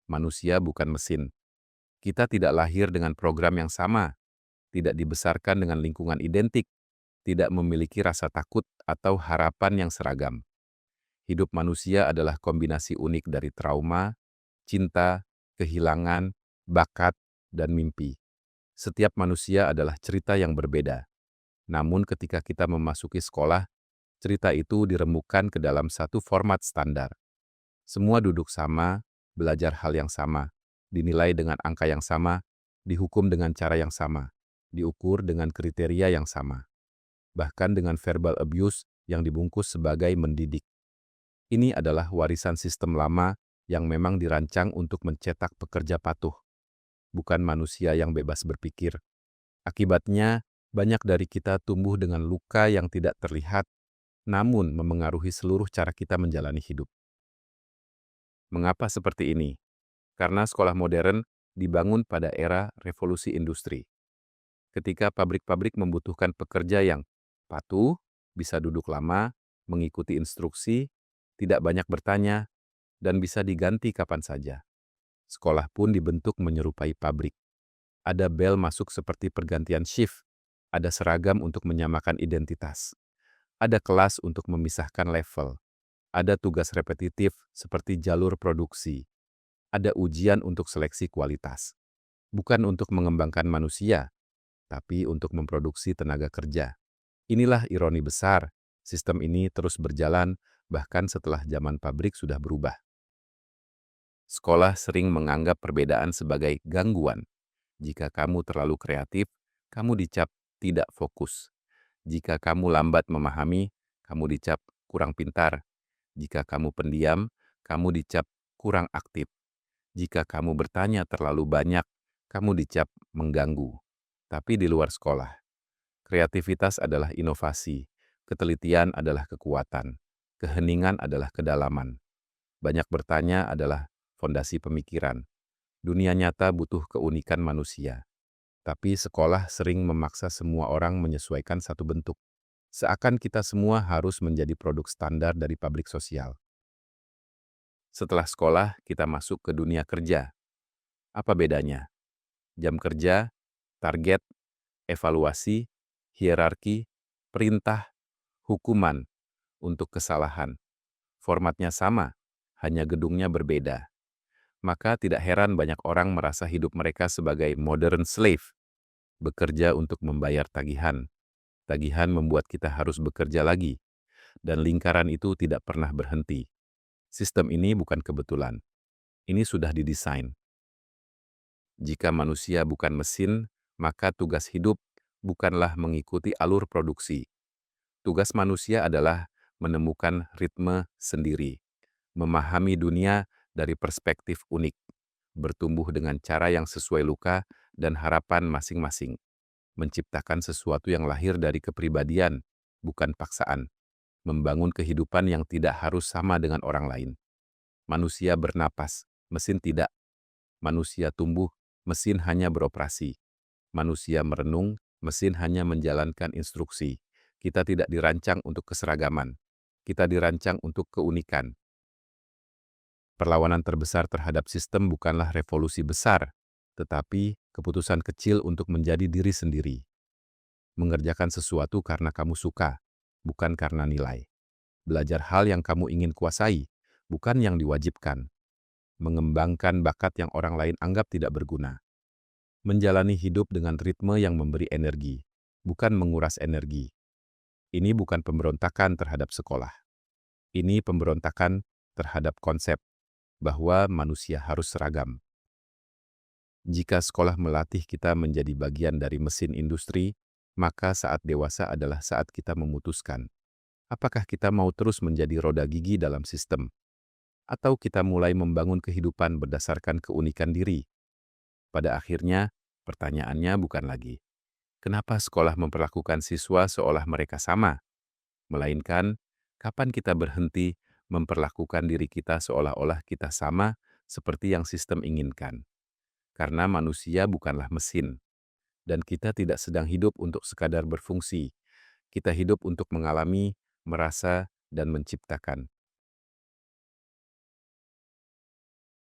Manusia bukan mesin. Kita tidak lahir dengan program yang sama, tidak dibesarkan dengan lingkungan identik, tidak memiliki rasa takut atau harapan yang seragam. Hidup manusia adalah kombinasi unik dari trauma, cinta, kehilangan, bakat, dan mimpi. Setiap manusia adalah cerita yang berbeda. Namun ketika kita memasuki sekolah, cerita itu diremukkan ke dalam satu format standar. Semua duduk sama, belajar hal yang sama, dinilai dengan angka yang sama, dihukum dengan cara yang sama, diukur dengan kriteria yang sama, bahkan dengan verbal abuse yang dibungkus sebagai mendidik. Ini adalah warisan sistem lama yang memang dirancang untuk mencetak pekerja patuh, bukan manusia yang bebas berpikir. Akibatnya, banyak dari kita tumbuh dengan luka yang tidak terlihat, namun memengaruhi seluruh cara kita menjalani hidup. Mengapa seperti ini? Karena sekolah modern dibangun pada era revolusi industri. Ketika pabrik-pabrik membutuhkan pekerja yang patuh, bisa duduk lama, mengikuti instruksi, tidak banyak bertanya, dan bisa diganti kapan saja. Sekolah pun dibentuk menyerupai pabrik. Ada bel masuk seperti pergantian shift, ada seragam untuk menyamakan identitas, ada kelas untuk memisahkan level, ada tugas repetitif seperti jalur produksi, ada ujian untuk seleksi kualitas. Bukan untuk mengembangkan manusia, tapi untuk memproduksi tenaga kerja. Inilah ironi besar, sistem ini terus berjalan bahkan setelah zaman pabrik sudah berubah. Sekolah sering menganggap perbedaan sebagai gangguan. Jika kamu terlalu kreatif, kamu dicap tidak fokus. Jika kamu lambat memahami, kamu dicap kurang pintar. Jika kamu pendiam, kamu dicap kurang aktif. Jika kamu bertanya terlalu banyak, kamu dicap mengganggu. Tapi di luar sekolah, kreativitas adalah inovasi, ketelitian adalah kekuatan, keheningan adalah kedalaman. Banyak bertanya adalah fondasi pemikiran. Dunia nyata butuh keunikan manusia. Tapi sekolah sering memaksa semua orang menyesuaikan satu bentuk. Seakan kita semua harus menjadi produk standar dari pabrik sosial. Setelah sekolah, kita masuk ke dunia kerja. Apa bedanya? Jam kerja, target, evaluasi, hierarki, perintah, hukuman untuk kesalahan. Formatnya sama, hanya gedungnya berbeda. Maka tidak heran banyak orang merasa hidup mereka sebagai modern slave, bekerja untuk membayar tagihan. Tagihan membuat kita harus bekerja lagi, dan lingkaran itu tidak pernah berhenti. Sistem ini bukan kebetulan. Ini sudah didesain. Jika manusia bukan mesin, maka tugas hidup bukanlah mengikuti alur produksi. Tugas manusia adalah menemukan ritme sendiri, memahami dunia dari perspektif unik, bertumbuh dengan cara yang sesuai luka dan harapan masing-masing, menciptakan sesuatu yang lahir dari kepribadian, bukan paksaan, membangun kehidupan yang tidak harus sama dengan orang lain. Manusia bernapas, mesin tidak. Manusia tumbuh, mesin hanya beroperasi. Manusia merenung, mesin hanya menjalankan instruksi. Kita tidak dirancang untuk keseragaman. Kita dirancang untuk keunikan. Perlawanan terbesar terhadap sistem bukanlah revolusi besar, tetapi keputusan kecil untuk menjadi diri sendiri. Mengerjakan sesuatu karena kamu suka, bukan karena nilai. Belajar hal yang kamu ingin kuasai, bukan yang diwajibkan. Mengembangkan bakat yang orang lain anggap tidak berguna. Menjalani hidup dengan ritme yang memberi energi, bukan menguras energi. Ini bukan pemberontakan terhadap sekolah. Ini pemberontakan terhadap konsep bahwa manusia harus seragam. Jika sekolah melatih kita menjadi bagian dari mesin industri, maka saat dewasa adalah saat kita memutuskan, apakah kita mau terus menjadi roda gigi dalam sistem, atau kita mulai membangun kehidupan berdasarkan keunikan diri. Pada akhirnya, pertanyaannya bukan lagi, kenapa sekolah memperlakukan siswa seolah mereka sama? Melainkan, kapan kita berhenti memperlakukan diri kita seolah-olah kita sama seperti yang sistem inginkan. Karena manusia bukanlah mesin, dan kita tidak sedang hidup untuk sekadar berfungsi. Kita hidup untuk mengalami, merasa, dan menciptakan.